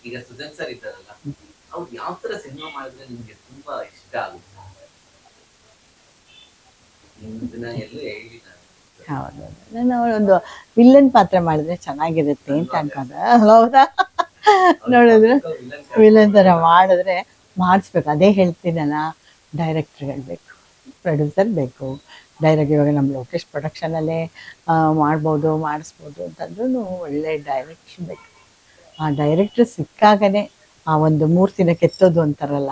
ಈಗ ಸುಜನ್ ಸರ್ ಇದ್ದಾರಲ್ಲ, ಅವ್ರು ಯಾವ ತರ ಸಿನಿಮಾ ಮಾಡಿದ್ರೆ ನಿಮ್ಗೆ ತುಂಬಾ ಇಷ್ಟ ಆಗುತ್ತೆ? ನಿಮ್ದನ್ನ ಎಲ್ಲೂ ಹೇಳಿಲ್ಲ. ಹೌದು. ನಾನು ಒಂದು ವಿಲ್ಲನ್ ಪಾತ್ರ ಮಾಡಿದ್ರೆ ಚೆನ್ನಾಗಿರುತ್ತೆ ಅಂತ ಅನ್ಕೊಂಡೆ. ಹೌದಾ? ನೋಡಿದ್ರೆ ವಿಲನ್ ಥರ ಮಾಡಿದ್ರೆ ಮಾಡಿಸ್ಬೇಕು. ಅದೇ ಹೇಳ್ತೀನಲ್ಲ, ಡೈರೆಕ್ಟ್ರ್ ಬೇಕು, ಪ್ರೊಡ್ಯೂಸರ್ ಬೇಕು. ಇವಾಗ ನಮ್ಮ ಲೋಕೇಶ್ ಪ್ರೊಡಕ್ಷನಲ್ಲೇ ಮಾಡ್ಬೋದು, ಮಾಡಿಸ್ಬೋದು ಅಂತಂದ್ರೂ ಒಳ್ಳೆ ಡೈರೆಕ್ಷನ್ ಬೇಕು. ಆ ಡೈರೆಕ್ಟ್ರ್ ಸಿಕ್ಕಾಗನೇ ಆ ಒಂದು ಮೂರ್ತಿನ ಕೆತ್ತೋದು ಅಂತಾರಲ್ಲ,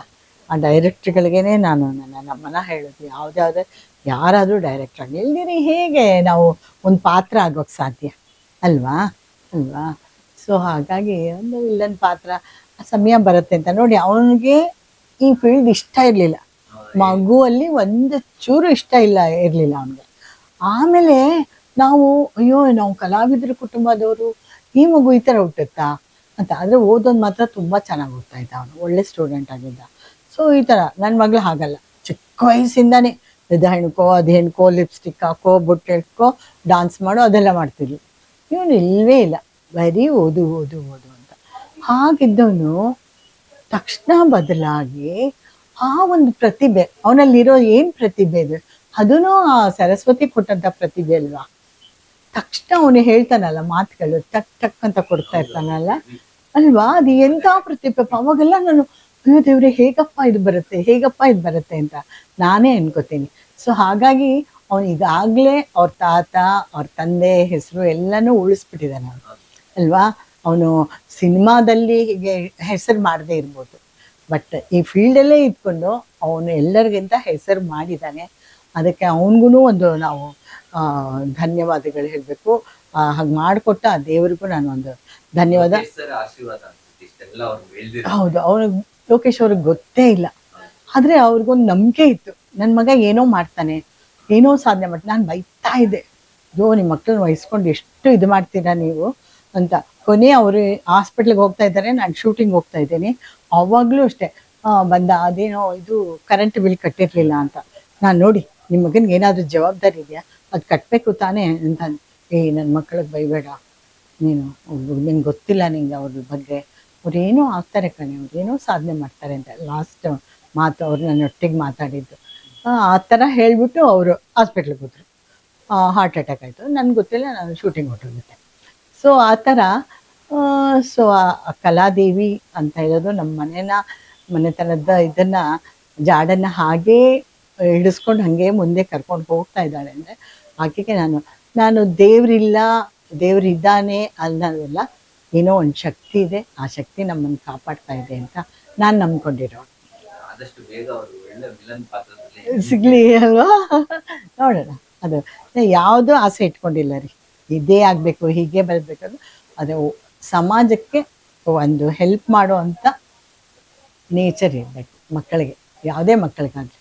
ಆ ಡೈರೆಕ್ಟ್ರುಗಳಿಗೇ ನಾನು ನಮ್ಮನ ಹೇಳೋದು. ಯಾವುದ್ಯಾವುದೇ ಯಾರಾದರೂ ಡೈರೆಕ್ಟ್ರ್ ಆಗಲಿ ಇಲ್ದಿರಿ ಹೇಗೆ ನಾವು ಒಂದು ಪಾತ್ರ ಆಗೋಕ್ಕೆ ಸಾಧ್ಯ ಅಲ್ವಾ? ಅಲ್ವಾ? ಸೊ ಹಾಗಾಗಿ ಒಂದು ವಿಲ್ಲನ್ ಪಾತ್ರ ಸಮಯ ಬರುತ್ತೆ ಅಂತ ನೋಡಿ. ಅವನಿಗೆ ಈ ಫೀಲ್ಡ್ ಇಷ್ಟ ಇರಲಿಲ್ಲ, ಮಗುವಲ್ಲಿ ಒಂದು ಚೂರು ಇಷ್ಟ ಇರಲಿಲ್ಲ ಅವನಿಗೆ. ಆಮೇಲೆ ನಾವು ಅಯ್ಯೋ ನಾವು ಕಲಾವಿದರ ಕುಟುಂಬದವರು, ಈ ಮಗು ಈ ಥರ ಹುಟ್ಟುತ್ತಾ ಅಂತ. ಆದರೆ ಓದೋದು ಮಾತ್ರ ತುಂಬ ಚೆನ್ನಾಗಿ ಓದ್ತಾ ಇದ್ದ ಅವನು, ಒಳ್ಳೆ ಸ್ಟೂಡೆಂಟ್ ಆಗಿದ್ದ. ಸೊ ಈ ಥರ ನನ್ನ ಮಗಳು ಹಾಗಲ್ಲ, ಚಿಕ್ಕ ವಯಸ್ಸಿಂದಾನೇ ಇದು ಹೆಣ್ಕೋ ಅದು ಹೆಣ್ಕೋ, ಲಿಪ್ಸ್ಟಿಕ್ ಹಾಕೋ, ಬೊಟ್ಟು ಇಟ್ಕೋ, ಡಾನ್ಸ್ ಮಾಡೋ ಅದೆಲ್ಲ ಮಾಡ್ತಿದ್ಲು. ಇವನು ಇಲ್ಲವೇ ಇಲ್ಲ, ಬರೀ ಓದು ಓದು ಓದು ಅಂತ. ಹಾಗಿದ್ದವನು ತಕ್ಷಣ ಬದಲಾಗಿ ಆ ಒಂದು ಪ್ರತಿಭೆ ಅವನಲ್ಲಿರೋ ಏನು ಪ್ರತಿಭೆ ಇದೆ, ಅದೂ ಆ ಸರಸ್ವತಿ ಕೊಟ್ಟಂಥ ಪ್ರತಿಭೆ ಅಲ್ವಾ. ತಕ್ಷಣ ಅವನು ಹೇಳ್ತಾನಲ್ಲ ಮಾತುಗಳು, ಟಕ್ ಟಕ್ ಅಂತ ಕೊಡ್ತಾ ಇರ್ತಾನಲ್ಲ ಅಲ್ವಾ, ಅದು ಎಂಥ ಪ್ರತಿಭೆ. ಅವಾಗೆಲ್ಲ ನಾನು ಅಯ್ಯೋ ದೇವ್ರೆ, ಹೇಗಪ್ಪ ಇದು ಬರುತ್ತೆ ಅಂತ ನಾನೇ ಅನ್ಕೋತೀನಿ. ಸೊ ಹಾಗಾಗಿ ಅವನು ಈಗಾಗಲೇ ಅವ್ರ ತಾತ ಅವ್ರ ತಂದೆ ಹೆಸರು ಎಲ್ಲನೂ ಉಳಿಸ್ಬಿಟ್ಟಿದ್ದಾನೆ ಅವನು ಅಲ್ವಾ. ಅವನು ಸಿನಿಮಾದಲ್ಲಿ ಹೀಗೆ ಹೆಸರು ಮಾಡದೇ ಇರ್ಬೋದು, ಬಟ್ ಈ ಫೀಲ್ಡಲ್ಲೇ ಇದ್ಕೊಂಡು ಅವನು ಎಲ್ಲರಿಗಿಂತ ಹೆಸರು ಮಾಡಿದ್ದಾನೆ. ಅದಕ್ಕೆ ಅವನಿಗೂ ಒಂದು ನಾವು ಧನ್ಯವಾದಗಳು ಹೇಳಬೇಕು. ಹಾಗೆ ಮಾಡಿಕೊಟ್ಟ ಆ ದೇವರಿಗೂ ನಾನು ಒಂದು ಧನ್ಯವಾದ. ಹೌದು, ಅವನಿಗೆ ಲೋಕೇಶ್ ಅವ್ರಿಗೆ ಗೊತ್ತೇ ಇಲ್ಲ, ಆದರೆ ಅವ್ರಿಗೊಂದು ನಂಬಿಕೆ ಇತ್ತು, ನನ್ನ ಮಗ ಏನೋ ಮಾಡ್ತಾನೆ, ಏನೋ ಸಾಧನೆ ಮಾಡ್ತಾನೆ. ನಾನು ಬೈತಾ ಇದ್ದೆ, ಅಯ್ಯೋ ನಿಮ್ಮ ಮಕ್ಕಳನ್ನ ವಹಿಸ್ಕೊಂಡು ಎಷ್ಟು ಇದು ಮಾಡ್ತೀರಾ ನೀವು ಅಂತ. ಕೊನೆ ಅವರು ಹಾಸ್ಪಿಟ್ಲಿಗೆ ಹೋಗ್ತಾ ಇದ್ದಾರೆ, ನಾನು ಶೂಟಿಂಗ್ ಹೋಗ್ತಾ ಇದ್ದೀನಿ. ಅವಾಗಲೂ ಅಷ್ಟೇ ಬಂದ, ಅದೇನೋ ಇದು ಕರೆಂಟ್ ಬಿಲ್ ಕಟ್ಟಿರಲಿಲ್ಲ ಅಂತ. ನಾನು ನೋಡಿ ನಿಮ್ಮ ಮಗನಿಗೆ ಏನಾದರೂ ಜವಾಬ್ದಾರಿ ಇದೆಯಾ, ಅದು ಕಟ್ಟಬೇಕು ತಾನೇ ಅಂತ. ನನ್ನ ಮಕ್ಕಳಿಗೆ ಬೈಬೇಡ ನೀನು, ನಿಂಗೆ ಗೊತ್ತಿಲ್ಲ ನಿಂಗೆ ಅವ್ರ ಬಗ್ಗೆ, ಅವ್ರೇನೋ ಆಗ್ತಾರೆ ಕಣೆ, ಅವ್ರೇನೋ ಸಾಧನೆ ಮಾಡ್ತಾರೆ ಅಂತ ಲಾಸ್ಟ್ ಮಾತು ಅವ್ರು ನನ್ನ ಒಟ್ಟಿಗೆ ಮಾತಾಡಿದ್ದು. ಆ ಥರ ಹೇಳಿಬಿಟ್ಟು ಅವರು ಹಾಸ್ಪಿಟ್ಲಿಗೆ ಹೋದರು. ಹಾರ್ಟ್ ಅಟ್ಯಾಕ್ ಆಯಿತು, ನನಗೆ ಗೊತ್ತಿಲ್ಲ, ನಾನು ಶೂಟಿಂಗ್ ಹೊರಟೋಗಿದ್ದೆ. ಸೊ ಆ ಥರ ಸೊ ಆ ಕಲಾದೇವಿ ಅಂತ ಹೇಳೋದು ನಮ್ಮ ಮನೆತನದ ಇದನ್ನು ಜಾಡನ್ನು ಹಾಗೇ ಹಿಡಿಸ್ಕೊಂಡು ಹಾಗೇ ಮುಂದೆ ಕರ್ಕೊಂಡು ಹೋಗ್ತಾ ಇದ್ದಾಳೆ. ಅಂದರೆ ಆಕೆಗೆ ನಾನು ದೇವರಿದ್ದಾನೆ ಅನ್ನೋದಲ್ಲ, ಏನೋ ಒಂದು ಶಕ್ತಿ ಇದೆ, ಆ ಶಕ್ತಿ ನಮ್ಮನ್ನು ಕಾಪಾಡ್ತಾ ಇದೆ ಅಂತ ನಾನು ನಂಬ್ಕೊಂಡಿರೋ. ಸಿಗ್ಲಿ ಅಲ್ವಾ, ನೋಡೋಣ. ಅದು ಯಾವುದೂ ಆಸೆ ಇಟ್ಕೊಂಡಿಲ್ಲ ರೀ, ಇದೇ ಆಗಬೇಕು ಹೀಗೆ ಬರಬೇಕು. ಅದು ಸಮಾಜಕ್ಕೆ ಒಂದು ಹೆಲ್ಪ್ ಮಾಡೋ ಅಂಥ ನೇಚರ್ ಇರಬೇಕು ಮಕ್ಕಳಿಗೆ, ಯಾವುದೇ ಮಕ್ಕಳಿಗಾಗಲಿ.